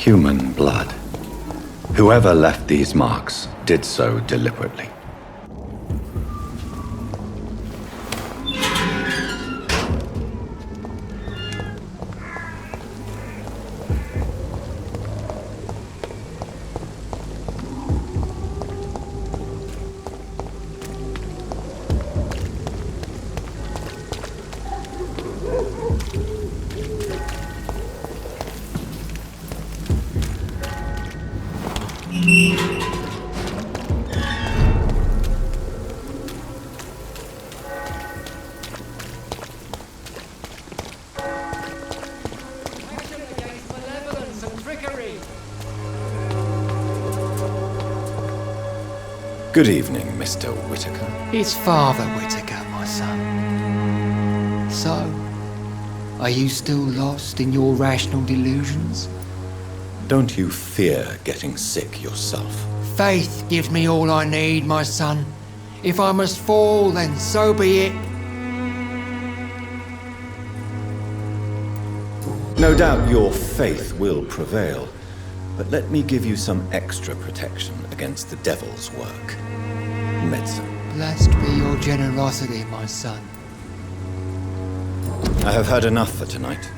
Human blood. Whoever left these marks did so deliberately. Good evening, Mr. Whitaker. It's Father Whitaker, my son. So, are you still lost in your rational delusions? Don't you fear getting sick yourself? Faith gives me all I need, my son. If I must fall, then so be it. No doubt your faith will prevail, but let me give you some extra protection against the devil's work. Medicine. Blessed be your generosity, my son. I have had enough for tonight.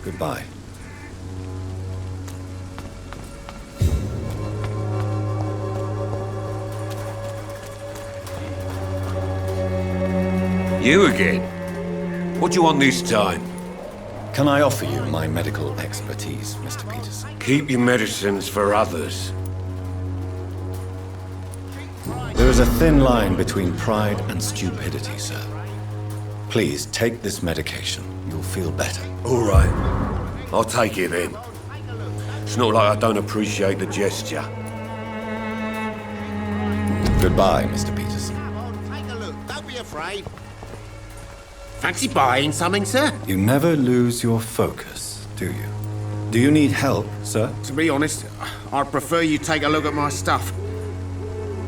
Goodbye. You again? What do you want this time? Can I offer you my medical expertise, Mr. Peterson? Keep your medicines for others. There is a thin line between pride and stupidity, sir. Please take this medication. You'll feel better. All right. I'll take it then. It's not like I don't appreciate the gesture. Goodbye, Mr. Peterson. Take a look. Don't be afraid. Fancy buying something, sir? You never lose your focus, do you? Do you need help, sir? To be honest, I'd prefer you take a look at my stuff.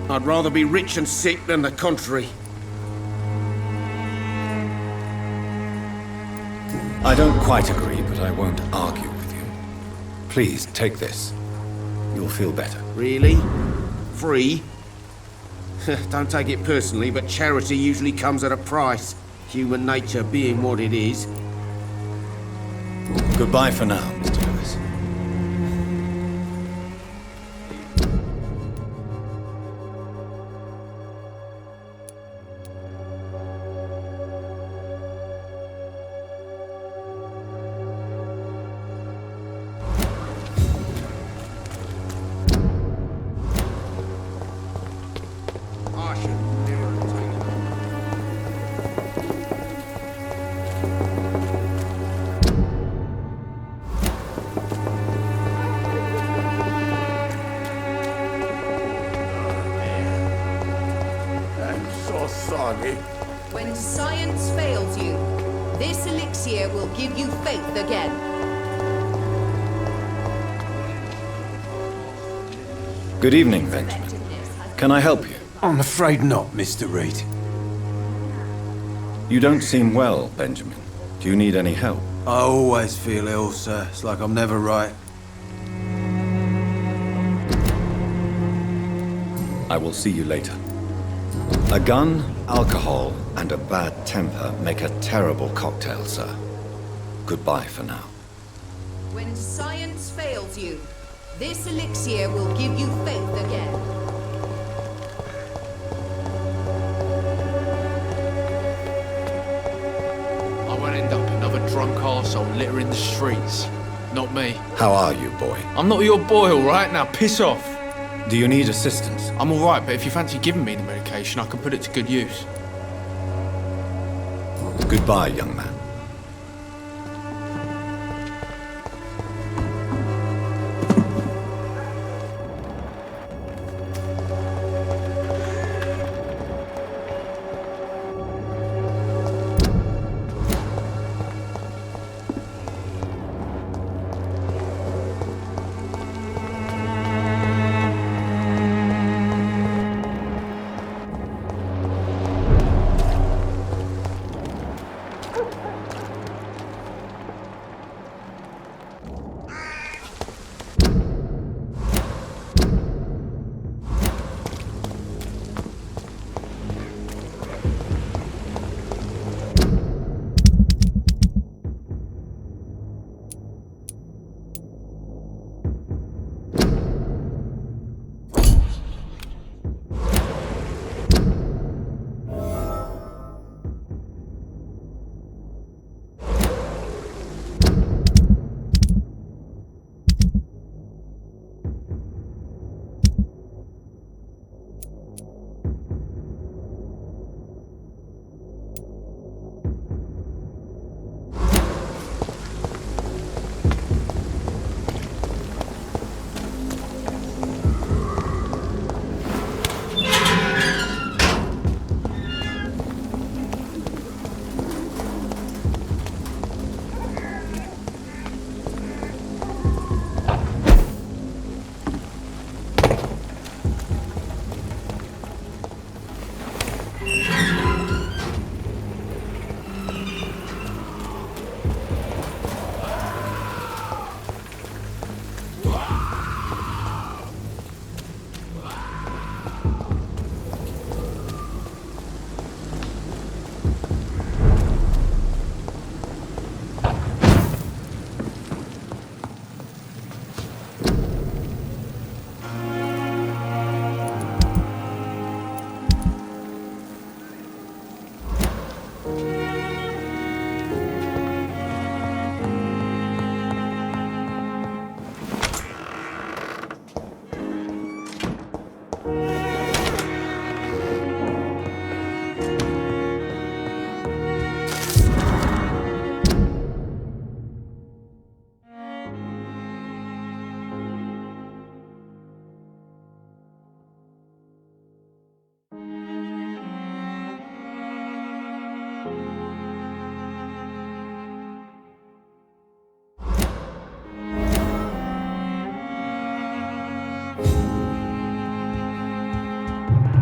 I'd rather be rich and sick than the contrary. I don't quite agree, but I won't argue with you. Please, take this. You'll feel better. Really? Free? Don't take it personally, but charity usually comes at a price. Human nature being what it is. Goodbye for now, Mr. Lewis. I should never have taken it. I'm so sorry. When science fails you, this elixir will give you faith again. Good evening, Benjamin. Can I help you? I'm afraid not, Mr. Reed. You don't seem well, Benjamin. Do you need any help? I always feel ill, sir. It's like I'm never right. I will see you later. A gun, alcohol, and a bad temper make a terrible cocktail, sir. Goodbye for now. When science fails you, this elixir will give you faith again. I won't end up another drunk arsehole littering the streets. Not me. How are you, boy? I'm not your boy, all right? Now piss off. Do you need assistance? I'm all right, but if you fancy giving me the medication, I can put it to good use. Goodbye, young man.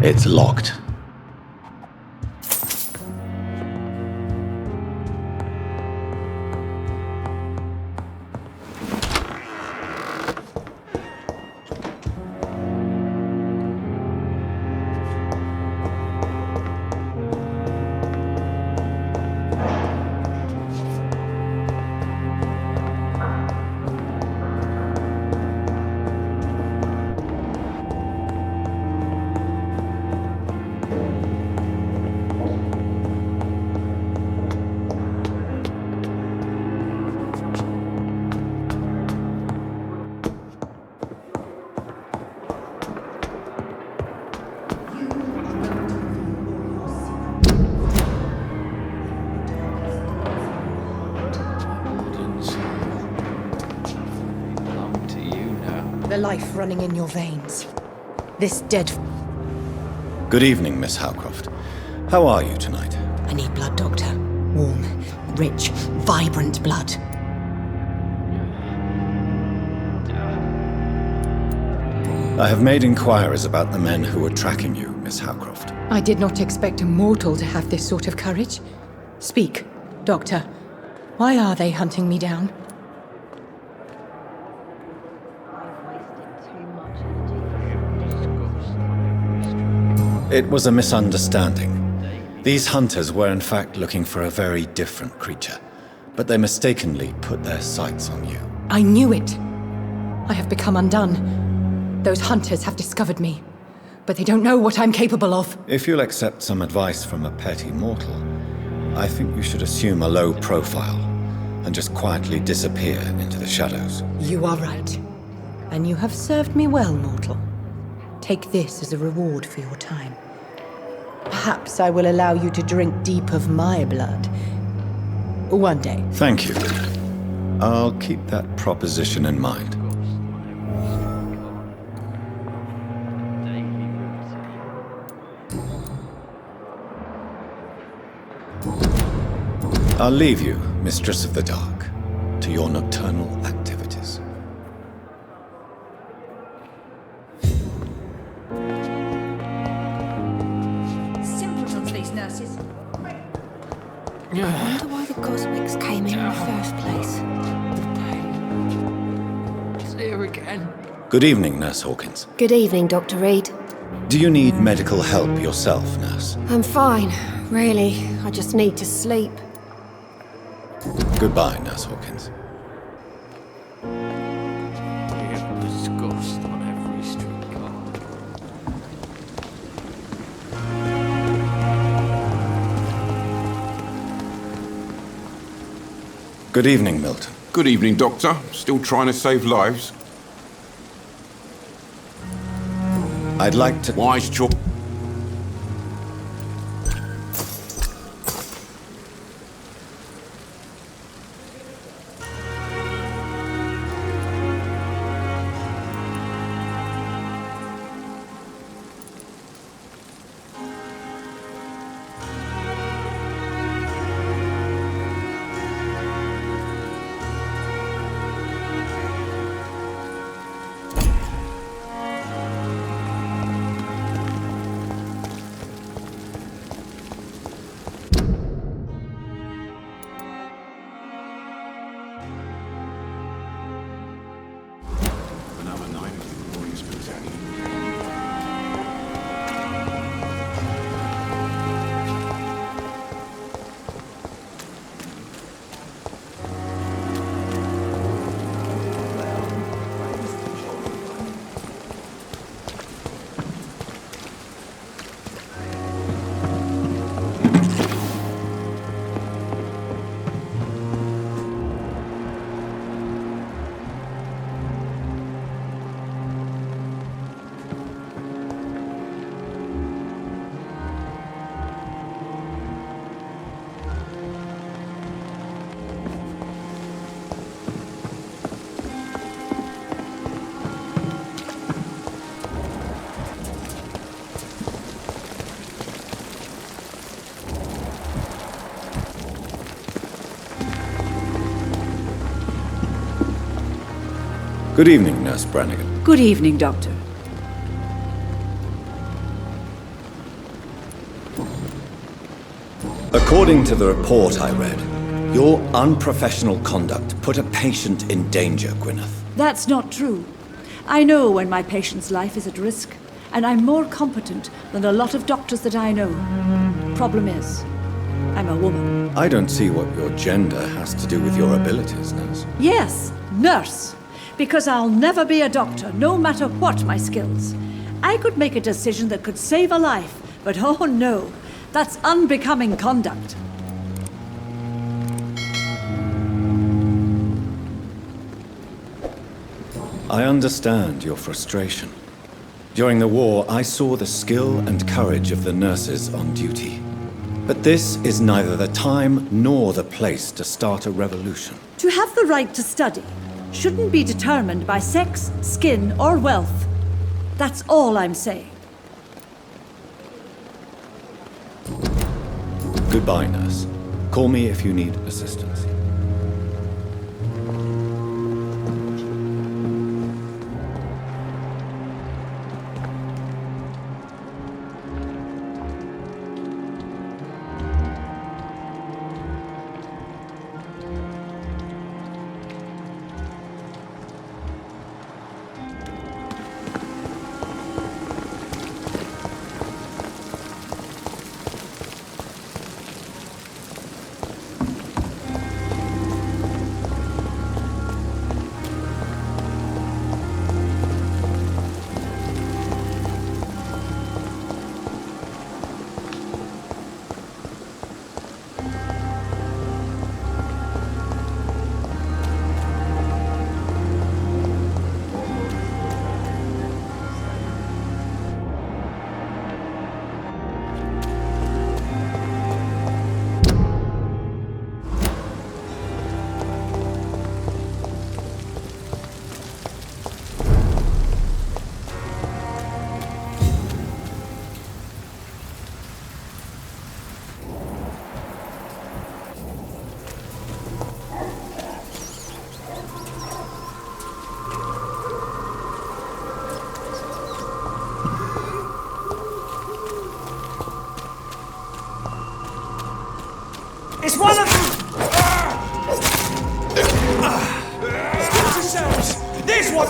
It's locked. The life running in your veins. This dead... Good evening, Miss Howcroft. How are you tonight? I need blood, Doctor. Warm, rich, vibrant blood. I have made inquiries about the men who were tracking you, Miss Howcroft. I did not expect a mortal to have this sort of courage. Speak, Doctor. Why are they hunting me down? It was a misunderstanding. These hunters were in fact looking for a very different creature, but they mistakenly put their sights on you. I knew it. I have become undone. Those hunters have discovered me, but they don't know what I'm capable of. If you'll accept some advice from a petty mortal, I think you should assume a low profile and just quietly disappear into the shadows. You are right. And you have served me well, mortal. Take this as a reward for your time. Perhaps I will allow you to drink deep of my blood. One day. Thank you. I'll keep that proposition in mind. I'll leave you, Mistress of the Dark, to your nocturnal activities. Simpletons, these nurses. I wonder why the cosmics came in the first place. It's here again. Good evening, Nurse Hawkins. Good evening, Dr. Reed. Do you need medical help yourself, Nurse? I'm fine, really. I just need to sleep. Goodbye, Nurse Hawkins. Disgust on every streetcar. Good evening, Milton. Good evening, Doctor. Still trying to save lives? I'd like to... Wise choice. Good evening, Nurse Brannigan. Good evening, Doctor. According to the report I read, your unprofessional conduct put a patient in danger, Gwyneth. That's not true. I know when my patient's life is at risk, and I'm more competent than a lot of doctors that I know. Problem is, I'm a woman. I don't see what your gender has to do with your abilities, Nurse. Yes, nurse. Because I'll never be a doctor, no matter what my skills. I could make a decision that could save a life, but oh no, that's unbecoming conduct. I understand your frustration. During the war, I saw the skill and courage of the nurses on duty. But this is neither the time nor the place to start a revolution. To have the right to study shouldn't be determined by sex, skin, or wealth. That's all I'm saying. Goodbye, nurse. Call me if you need assistance. It's one of them! Stop yourselves! There's one!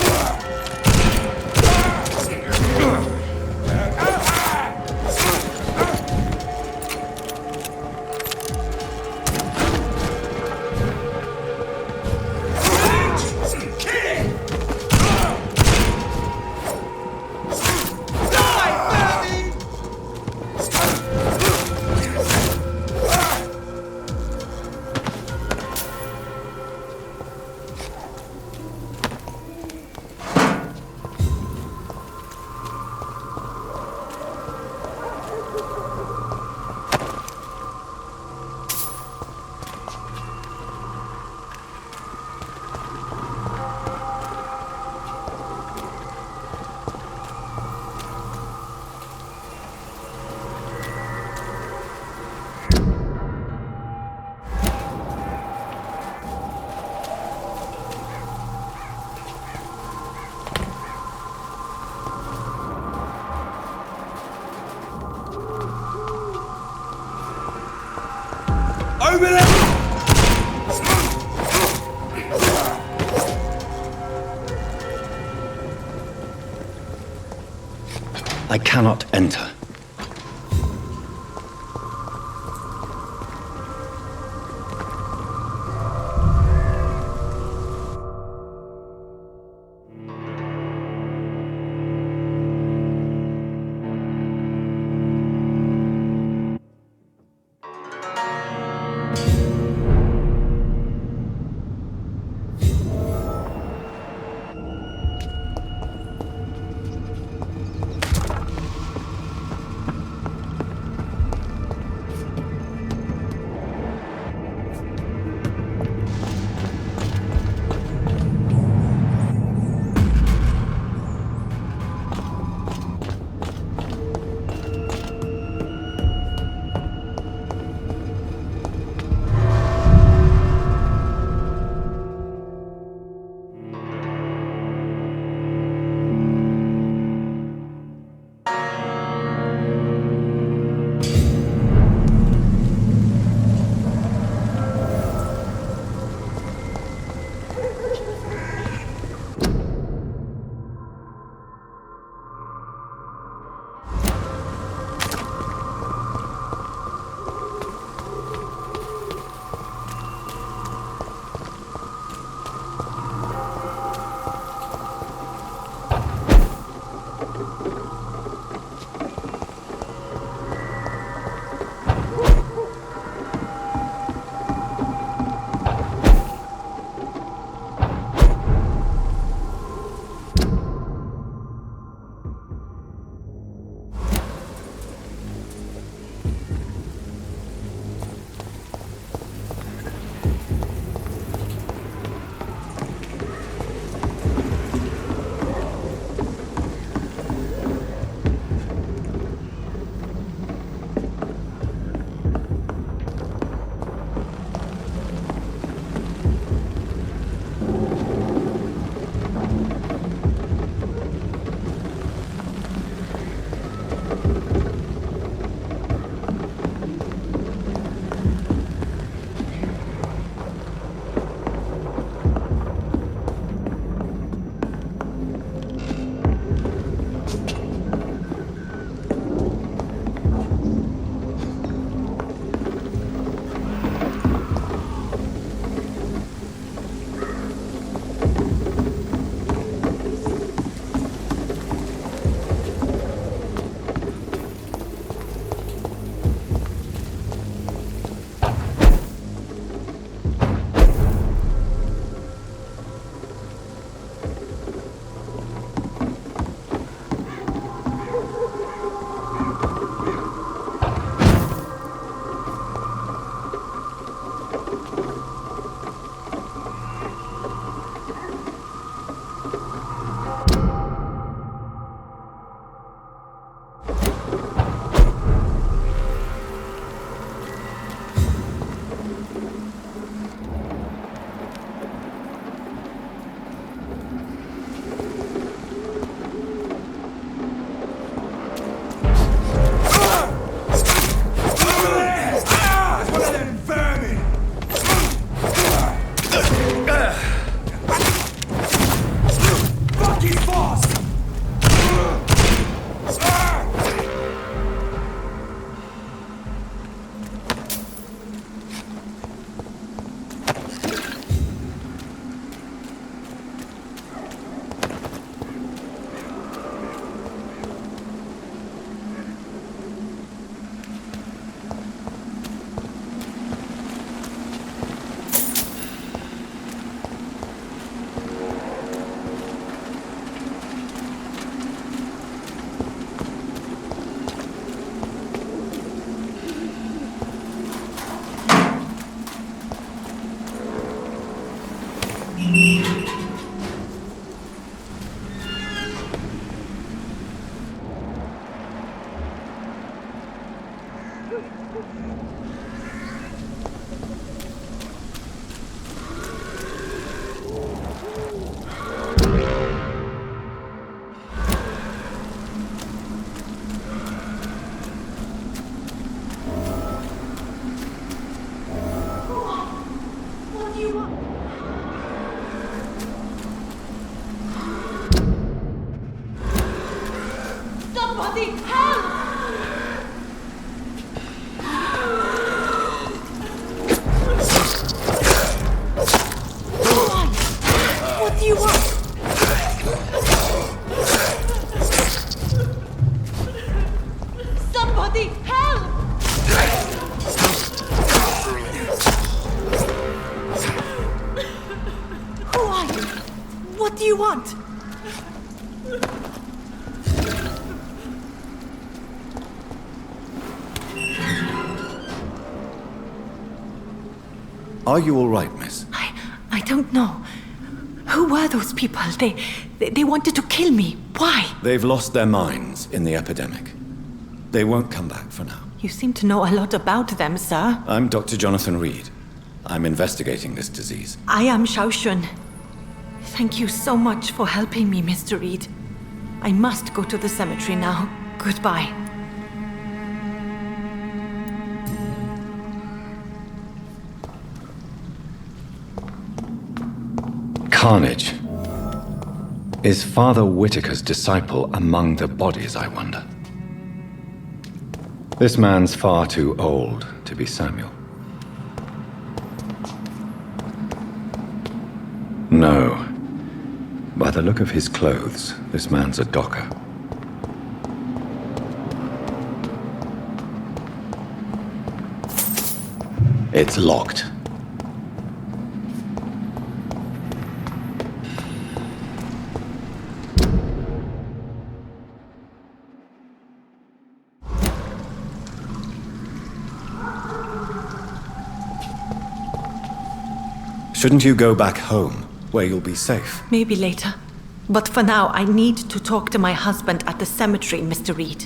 Over there! I cannot enter. Are you all right, miss? I don't know. Who were those people? They wanted to kill me. Why? They've lost their minds in the epidemic. They won't come back for now. You seem to know a lot about them, sir. I'm Dr. Jonathan Reed. I'm investigating this disease. I am Xiaoxun. Thank you so much for helping me, Mr. Reed. I must go to the cemetery now. Goodbye. Carnage. Is Father Whitaker's disciple among the bodies, I wonder? This man's far too old to be Samuel. No. By the look of his clothes, this man's a docker. It's locked. Shouldn't you go back home, where you'll be safe? Maybe later. But for now, I need to talk to my husband at the cemetery, Mr. Reed.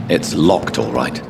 It's locked, all right.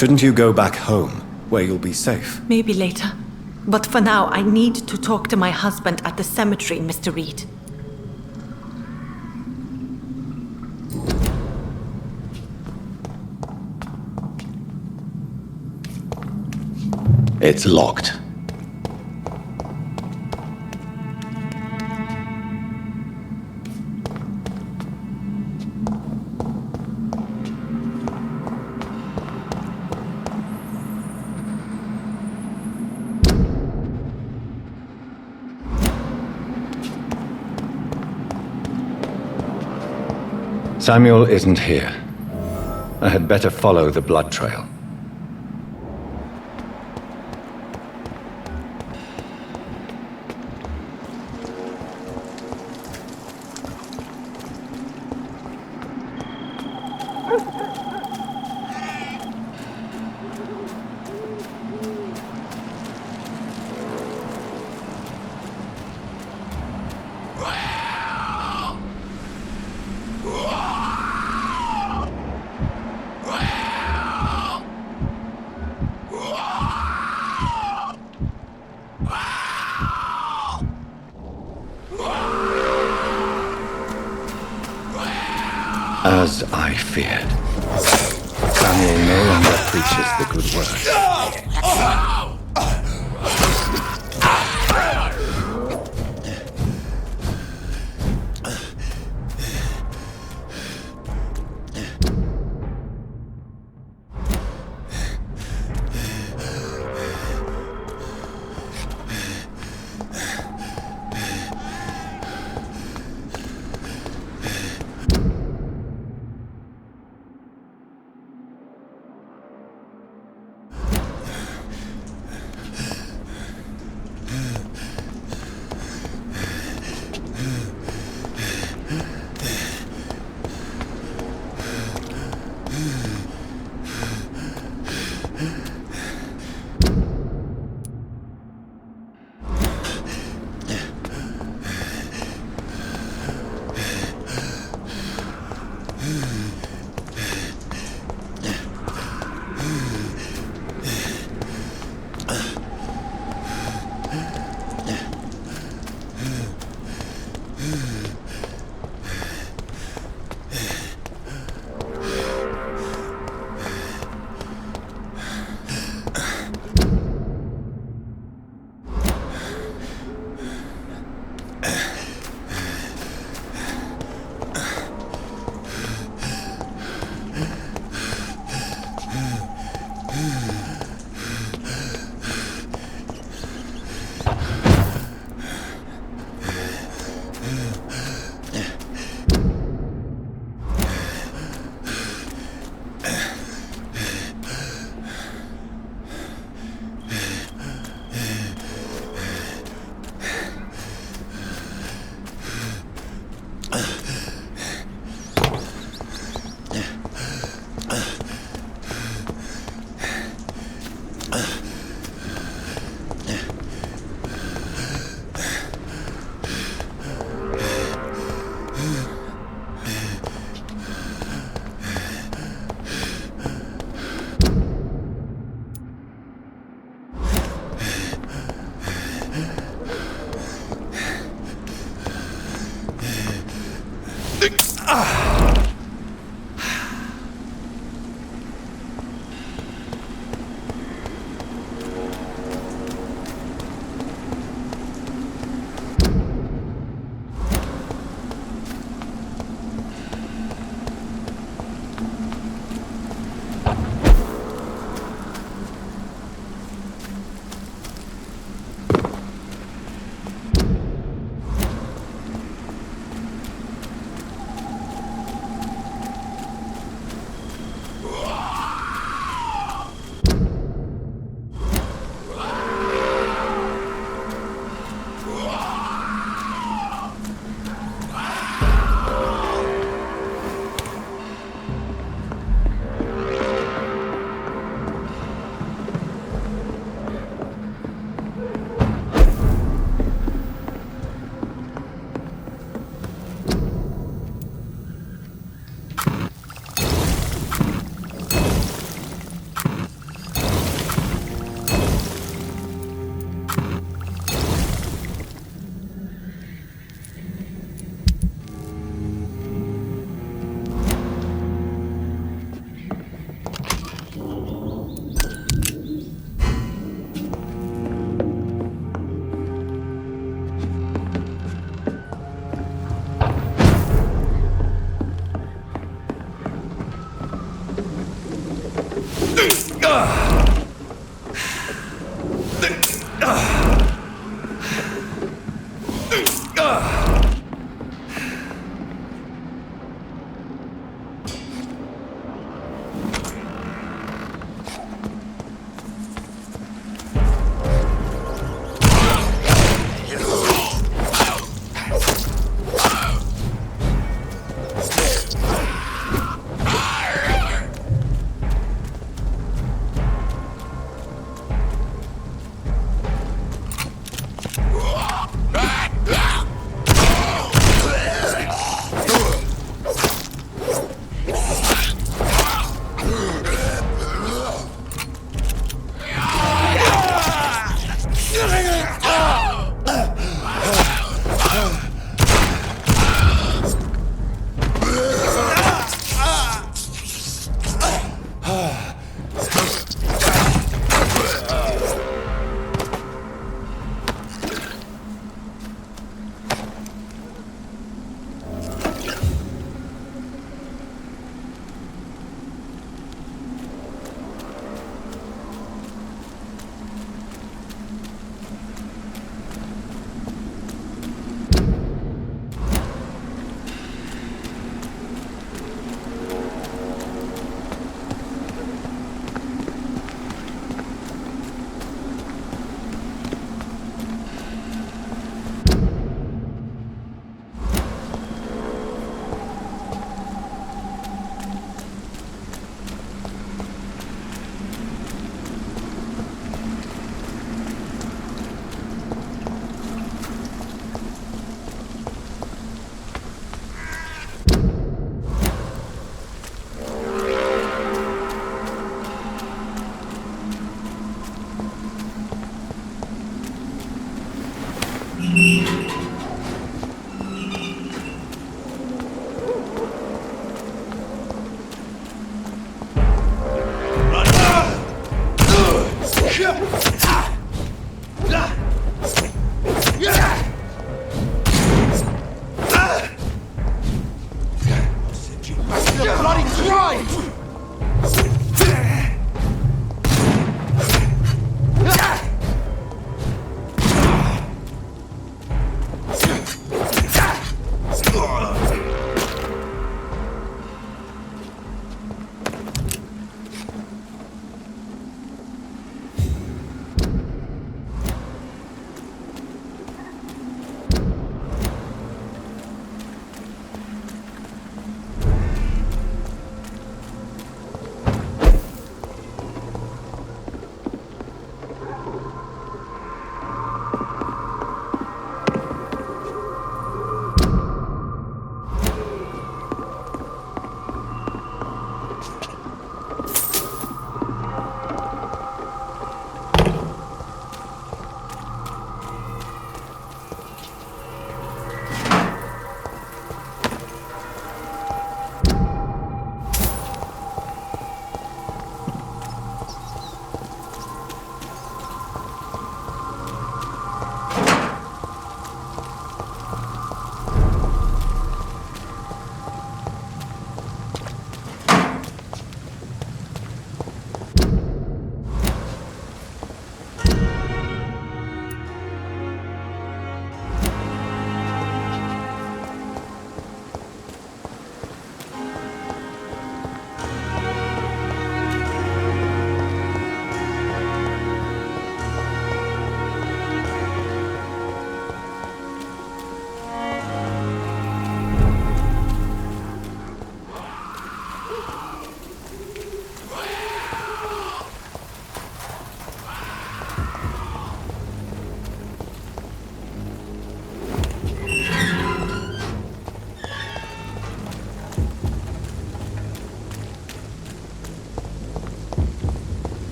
Shouldn't you go back home, where you'll be safe? Maybe later. But for now, I need to talk to my husband at the cemetery, Mr. Reed. It's locked. Samuel isn't here. I had better follow the blood trail. As I feared, Samuel no longer preaches the good word.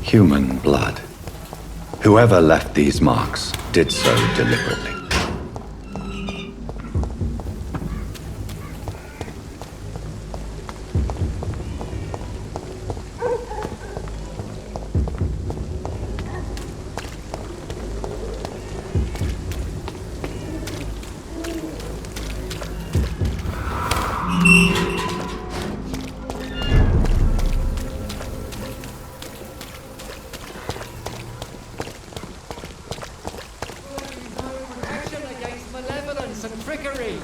Human blood. Whoever left these marks did so deliberately. arrogance and trickery.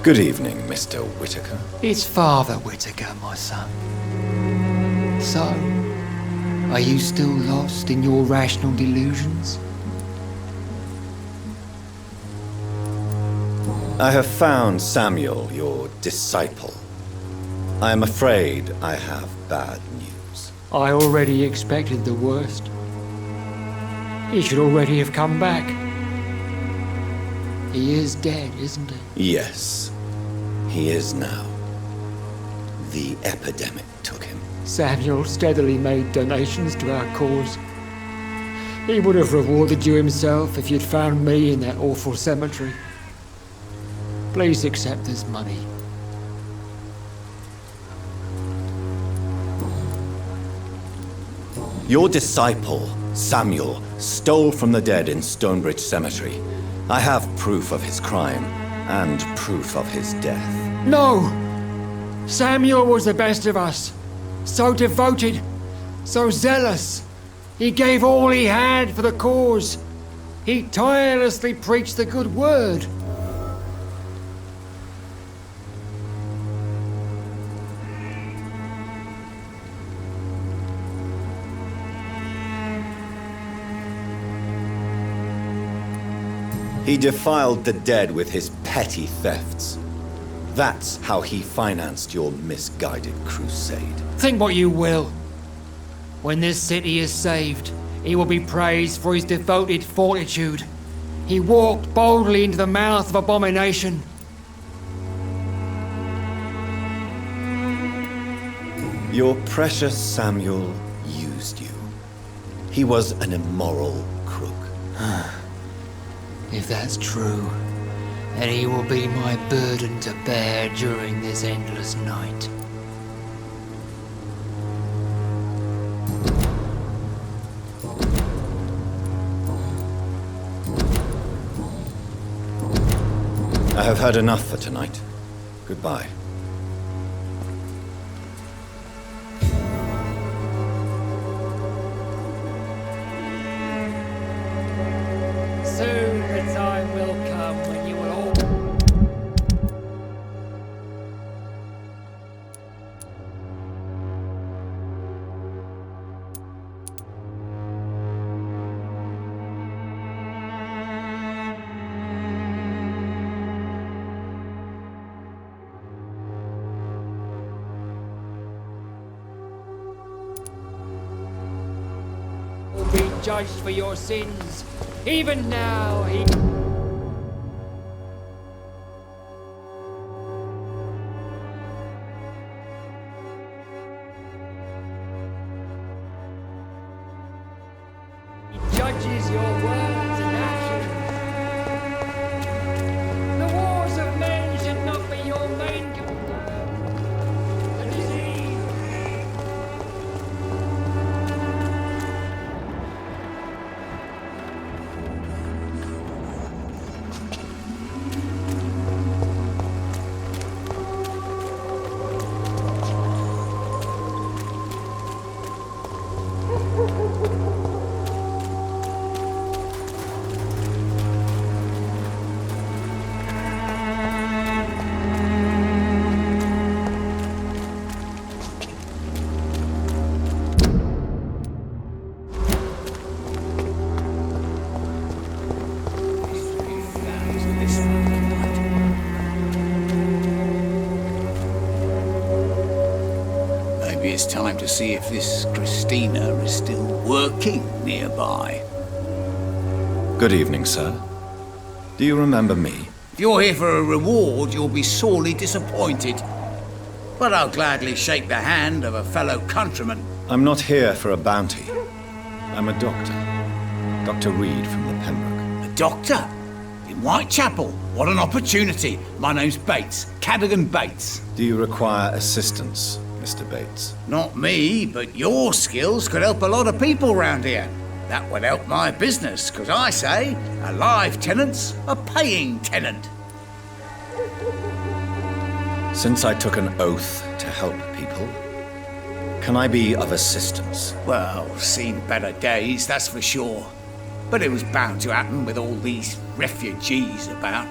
Good evening, Mr. Whitaker. It's Father Whitaker, my son. So, are you still lost in your rational delusions? I have found Samuel, your disciple. I am afraid I have bad news. I already expected the worst. He should already have come back. He is dead, isn't he? Yes, he is now. The epidemic took him. Samuel steadily made donations to our cause. He would have rewarded you himself if you'd found me in that awful cemetery. Please accept this money. Your disciple, Samuel, stole from the dead in Stonebridge Cemetery. I have proof of his crime and proof of his death. No! Samuel was the best of us. So devoted, so zealous. He gave all he had for the cause. He tirelessly preached the good word. He defiled the dead with his petty thefts. That's how he financed your misguided crusade. Think what you will. When this city is saved, he will be praised for his devoted fortitude. He walked boldly into the mouth of abomination. Your precious Samuel used you. He was an immoral crook. If that's true, then he will be my burden to bear during this endless night. I have had enough for tonight. Goodbye. Soon the time will come when you will all... be judged for your sins. Even now, he... judges your words and actions. The wars of men should not be your main concern. The disease... Maybe it's time to see if this Christina is still working nearby. Good evening, sir. Do you remember me? If you're here for a reward, you'll be sorely disappointed. But I'll gladly shake the hand of a fellow countryman. I'm not here for a bounty. I'm a doctor. Dr. Reed from the Pembroke. A doctor? In Whitechapel? What an opportunity. My name's Bates. Cadogan Bates. Do you require assistance, Mr. Bates? Not me, but your skills could help a lot of people round here. That would help my business, because I say, a live tenant's a paying tenant. Since I took an oath to help people, can I be of assistance? Well, seen better days, that's for sure. But it was bound to happen with all these refugees about.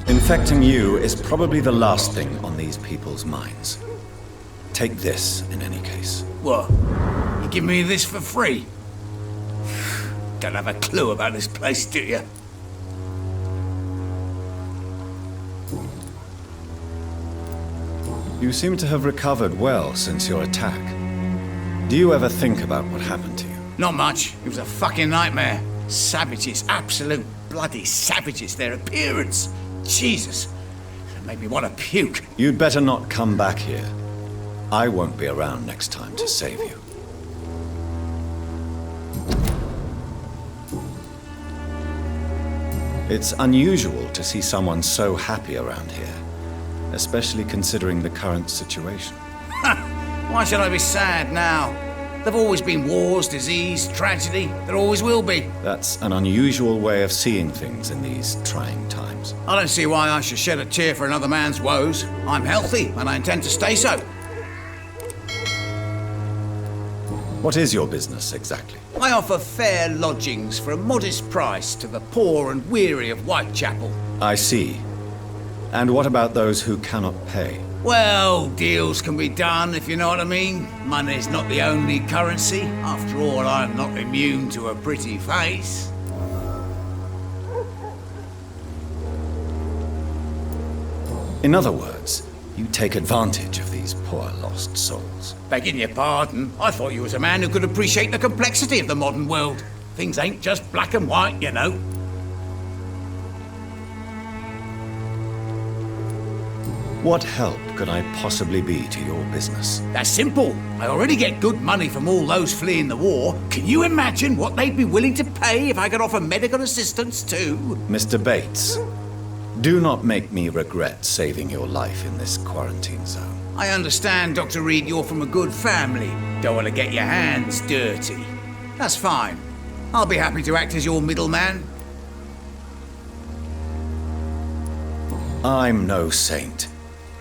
Infecting you is probably the last thing on these people's minds. Take this, in any case. What? You give me this for free? Don't have a clue about this place, do you? You seem to have recovered well since your attack. Do you ever think about what happened to you? Not much. It was a fucking nightmare. Savages, absolute bloody savages. Their appearance. Jesus. It made me want to puke. You'd better not come back here. I won't be around next time to save you. It's unusual to see someone so happy around here, especially considering the current situation. Why should I be sad now? There've always been wars, disease, tragedy. There always will be. That's an unusual way of seeing things in these trying times. I don't see why I should shed a tear for another man's woes. I'm healthy, and I intend to stay so. What is your business, exactly? I offer fair lodgings for a modest price to the poor and weary of Whitechapel. I see. And what about those who cannot pay? Well, deals can be done, if you know what I mean. Money's not the only currency. After all, I'm not immune to a pretty face. In other words, you take advantage of these poor lost souls. Begging your pardon, I thought you was a man who could appreciate the complexity of the modern world. Things ain't just black and white, you know. What help could I possibly be to your business? That's simple. I already get good money from all those fleeing the war. Can you imagine what they'd be willing to pay if I could offer medical assistance too? Mr. Bates, do not make me regret saving your life in this quarantine zone. I understand, Dr. Reed, you're from a good family. Don't want to get your hands dirty. That's fine. I'll be happy to act as your middleman. I'm no saint.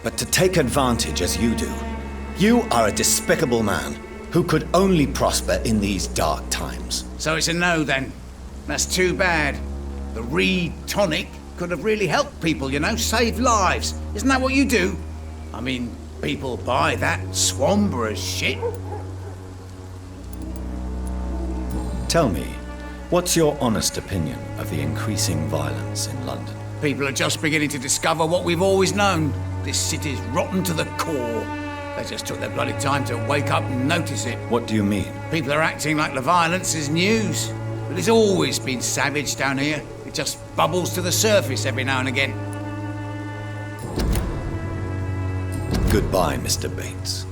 But to take advantage as you do, you are a despicable man who could only prosper in these dark times. So it's a no then. That's too bad. The Reed tonic could have really helped people, you know, save lives. Isn't that what you do? I mean, people buy that Swamborous shit. Tell me, what's your honest opinion of the increasing violence in London? People are just beginning to discover what we've always known. This city's rotten to the core. They just took their bloody time to wake up and notice it. What do you mean? People are acting like the violence is news. But it's always been savage down here. It just bubbles to the surface every now and again. Goodbye, Mr. Bates.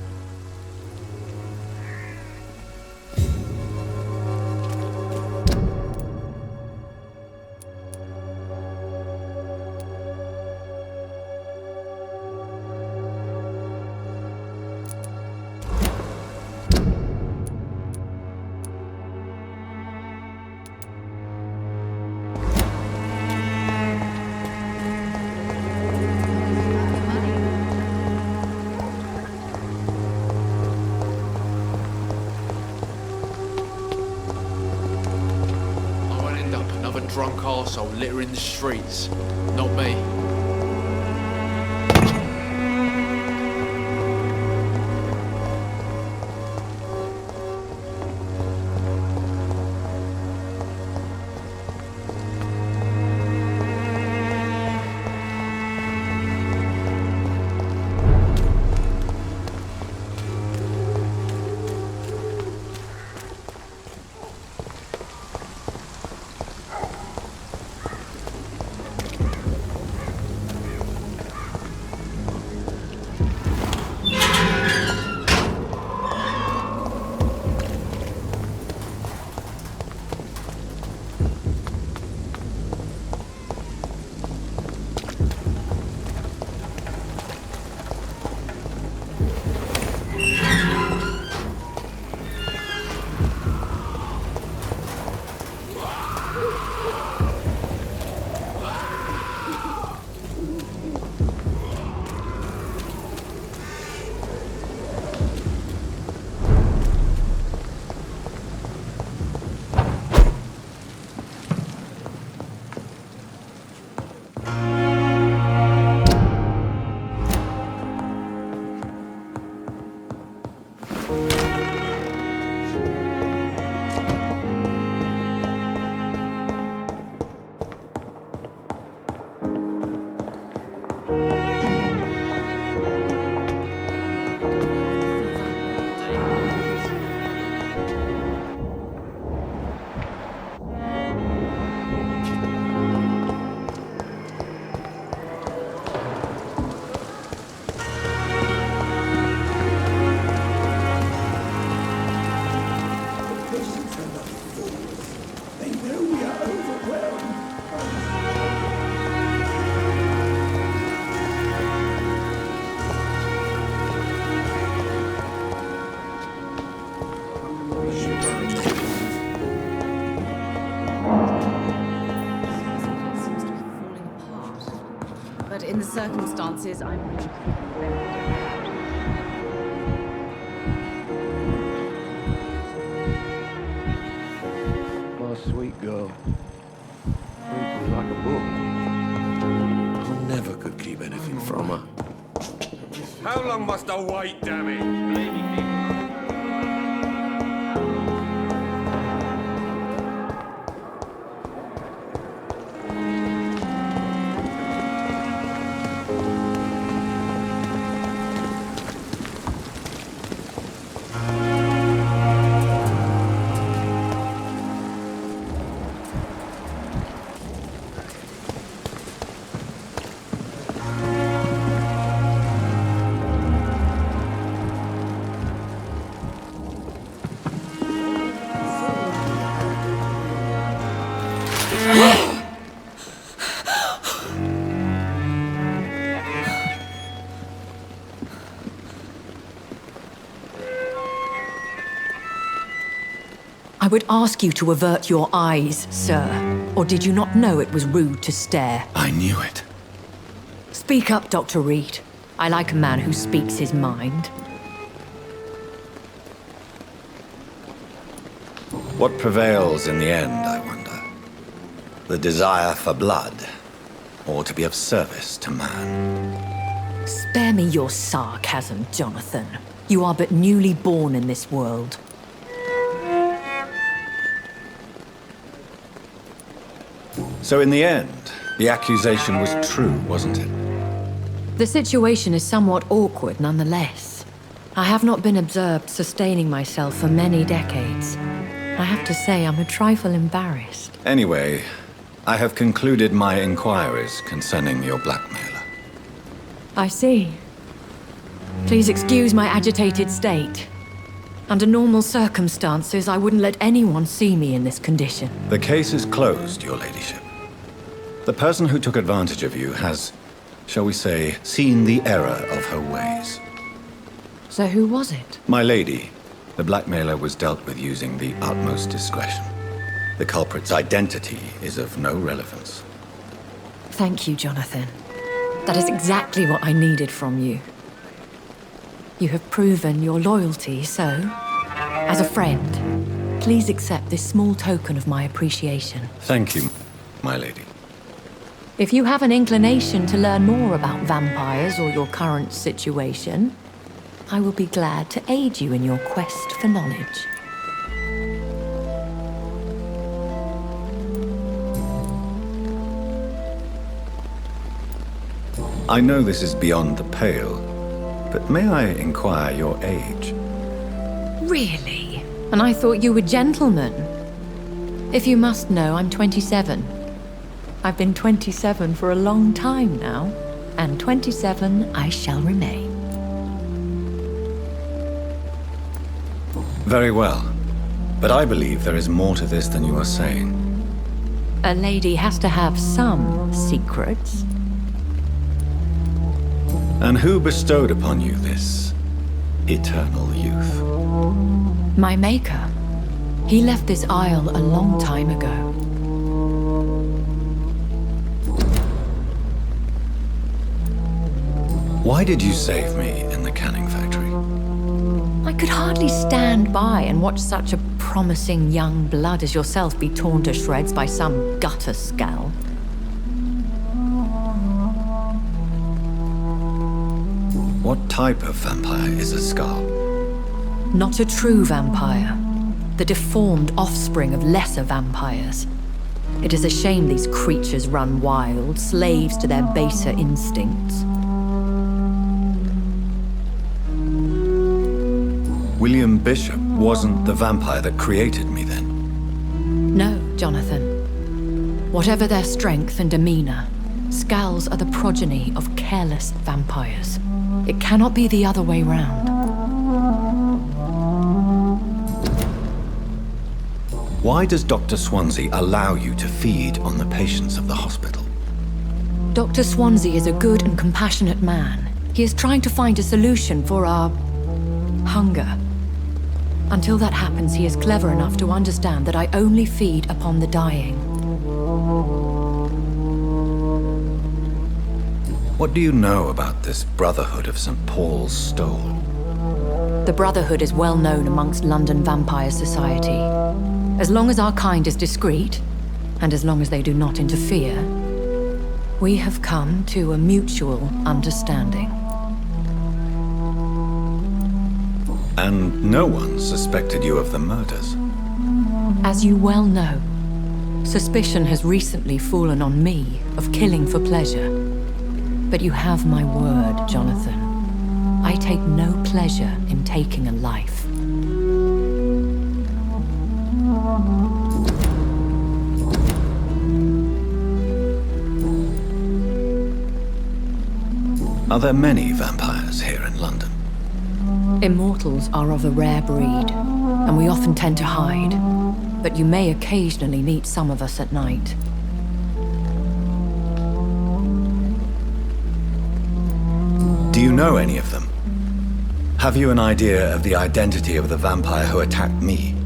Drunk arsehole littering the streets. Not me. circumstances, I'm... My sweet girl. Reads me like a book. I never could keep anything from her. How long must I wait, damn it? I would ask you to avert your eyes, sir. Or did you not know it was rude to stare? I knew it. Speak up, Dr. Reed. I like a man who speaks his mind. What prevails in the end, I wonder? The desire for blood, or to be of service to man? Spare me your sarcasm, Jonathan. You are but newly born in this world. So in the end, the accusation was true, wasn't it? The situation is somewhat awkward nonetheless. I have not been observed sustaining myself for many decades. I have to say I'm a trifle embarrassed. Anyway, I have concluded my inquiries concerning your blackmailer. I see. Please excuse my agitated state. Under normal circumstances, I wouldn't let anyone see me in this condition. The case is closed, your ladyship. The person who took advantage of you has, shall we say, seen the error of her ways. So who was it? My lady, the blackmailer was dealt with using the utmost discretion. The culprit's identity is of no relevance. Thank you, Jonathan. That is exactly what I needed from you. You have proven your loyalty, so, as a friend, please accept this small token of my appreciation. Thank you, my lady. If you have an inclination to learn more about vampires or your current situation, I will be glad to aid you in your quest for knowledge. I know this is beyond the pale, but may I inquire your age? Really? And I thought you were gentlemen. If you must know, I'm 27. I've been 27 for a long time now, and 27 I shall remain. Very well, but I believe there is more to this than you are saying. A lady has to have some secrets. And who bestowed upon you this eternal youth? My maker. He left this isle a long time ago. Why did you save me in the canning factory? I could hardly stand by and watch such a promising young blood as yourself be torn to shreds by some gutter scowl. What type of vampire is a skull? Not a true vampire. The deformed offspring of lesser vampires. It is a shame these creatures run wild, slaves to their baser instincts. William Bishop wasn't the vampire that created me then? No, Jonathan. Whatever their strength and demeanor, Skulls are the progeny of careless vampires. It cannot be the other way round. Why does Dr. Swansea allow you to feed on the patients of the hospital? Dr. Swansea is a good and compassionate man. He is trying to find a solution for our hunger. Until that happens, he is clever enough to understand that I only feed upon the dying. What do you know about this Brotherhood of St. Paul's Stole? The Brotherhood is well known amongst London vampire society. As long as our kind is discreet, and as long as they do not interfere, we have come to a mutual understanding. And no one suspected you of the murders? As you well know, suspicion has recently fallen on me of killing for pleasure. But you have my word, Jonathan. I take no pleasure in taking a life. Are there many vampires here in London? Immortals are of a rare breed, and we often tend to hide. But you may occasionally meet some of us at night. Do you know any of them? Have you an idea of the identity of the vampire who attacked me?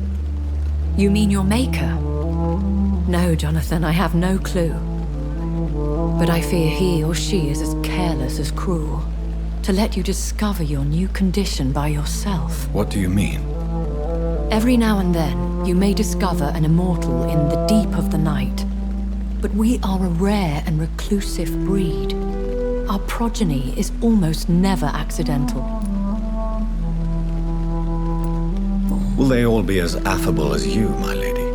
You mean your maker? No, Jonathan, I have no clue. But I fear he or she is as careless as cruel to let you discover your new condition by yourself. What do you mean? Every now and then, you may discover an immortal in the deep of the night. But we are a rare and reclusive breed. Our progeny is almost never accidental. Will they all be as affable as you, my lady?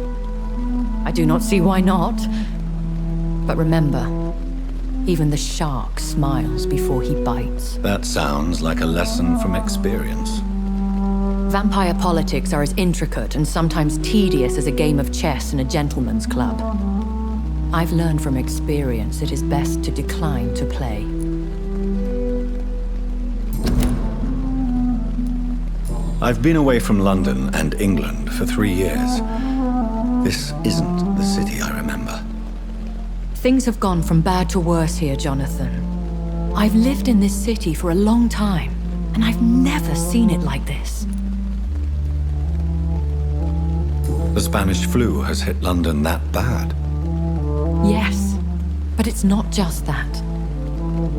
I do not see why not. But remember, even the shark smiles before he bites. That sounds like a lesson from experience. Vampire politics are as intricate and sometimes tedious as a game of chess in a gentleman's club. I've learned from experience it is best to decline to play. I've been away from London and England for 3 years. This isn't the city I remember. Things have gone from bad to worse here, Jonathan. I've lived in this city for a long time, and I've never seen it like this. The Spanish flu has hit London that bad? Yes, but it's not just that.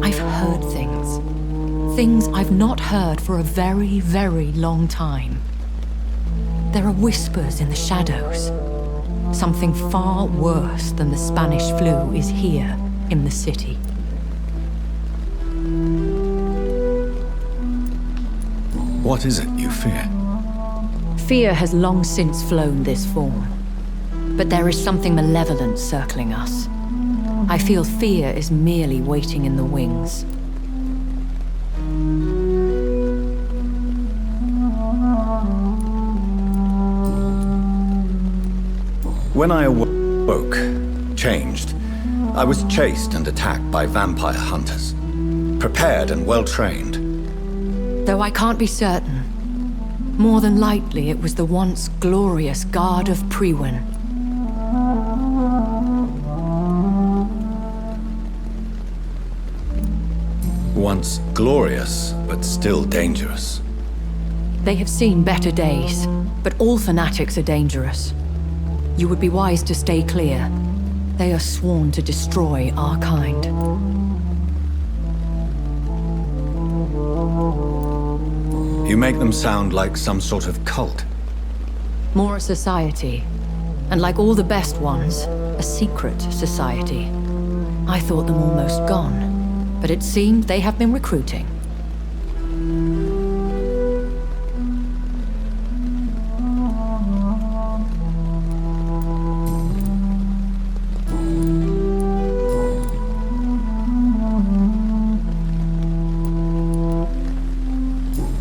I've heard things. Things I've not heard for a very, very long time. There are whispers in the shadows. Something far worse than the Spanish flu is here in the city. What is it you fear? Fear has long since flown this form. But there is something malevolent circling us. I feel fear is merely waiting in the wings. When I awoke, changed, I was chased and attacked by vampire hunters. Prepared and well-trained. Though I can't be certain, more than likely it was the once glorious Guard of Priwen. Once glorious, but still dangerous. They have seen better days, but all fanatics are dangerous. You would be wise to stay clear. They are sworn to destroy our kind. You make them sound like some sort of cult. More a society. And like all the best ones, a secret society. I thought them almost gone, but it seemed they have been recruiting.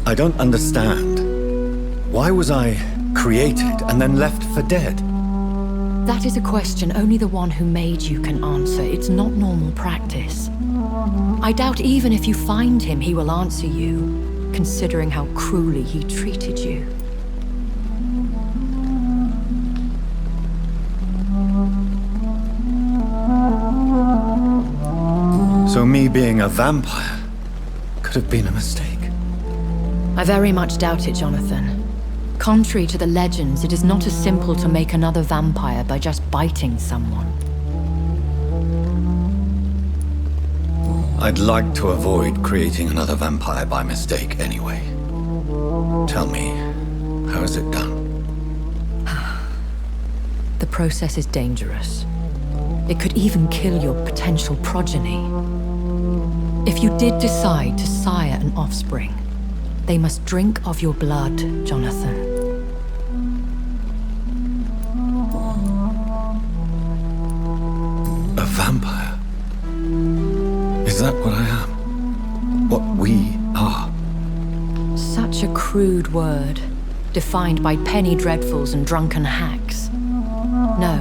I don't understand. Why was I created and then left for dead? That is a question only the one who made you can answer. It's not normal practice. I doubt even if you find him, he will answer you, considering how cruelly he treated you. So me being a vampire could have been a mistake. I very much doubt it, Jonathan. Contrary to the legends, it is not as simple to make another vampire by just biting someone. I'd like to avoid creating another vampire by mistake anyway. Tell me, how is it done? The process is dangerous. It could even kill your potential progeny. If you did decide to sire an offspring, they must drink of your blood, Jonathan. A vampire? Is that what I am? What we are? Such a crude word, defined by penny dreadfuls and drunken hacks. No.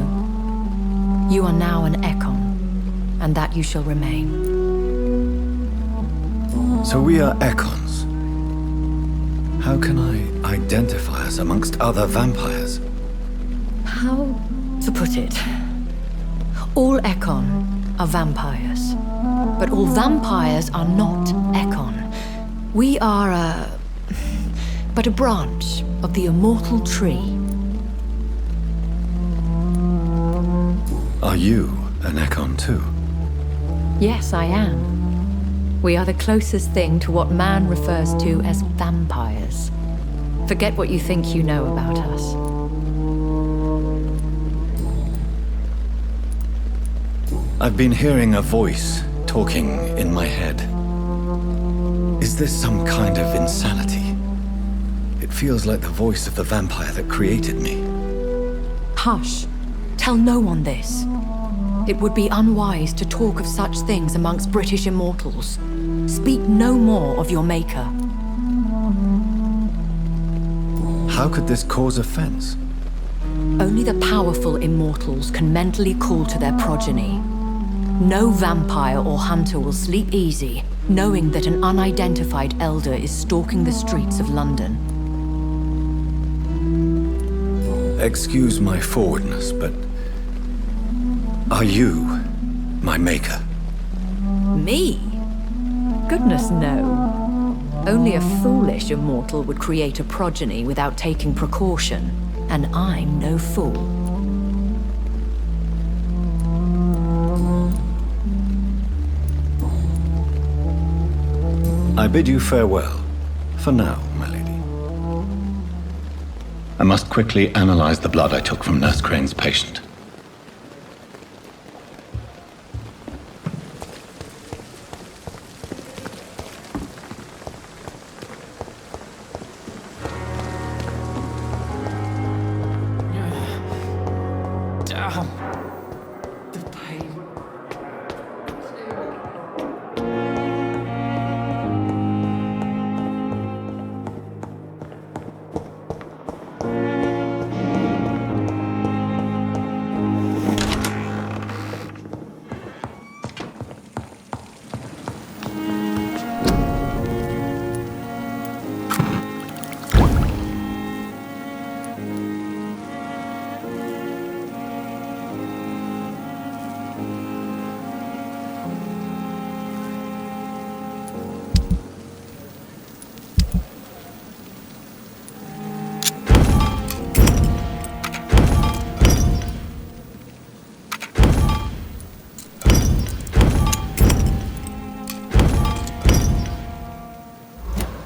You are now an Ekon, and that you shall remain. So we are Ekons. How can I identify us amongst other vampires? How to put it? All Ekon are vampires, but all vampires are not Ekon. We are but a branch of the immortal tree. Are you an Ekon too? Yes, I am. We are the closest thing to what man refers to as vampires. Forget what you think you know about us. I've been hearing a voice talking in my head. Is this some kind of insanity? It feels like the voice of the vampire that created me. Hush. Tell no one this. It would be unwise to talk of such things amongst British immortals. Speak no more of your maker. How could this cause offense? Only the powerful immortals can mentally call to their progeny. No vampire or hunter will sleep easy, knowing that an unidentified elder is stalking the streets of London. Excuse my forwardness, but are you my maker? Me? Goodness, no. Only a foolish immortal would create a progeny without taking precaution, and I'm no fool. I bid you farewell, for now, my lady. I must quickly analyze the blood I took from Nurse Crane's patient.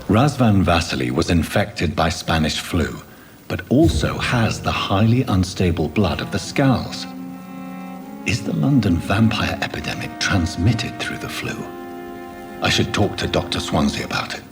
Razvan Vasily was infected by Spanish flu, but also has the highly unstable blood of the Scowls. Is the London vampire epidemic transmitted through the flu? I should talk to Dr. Swansea about it.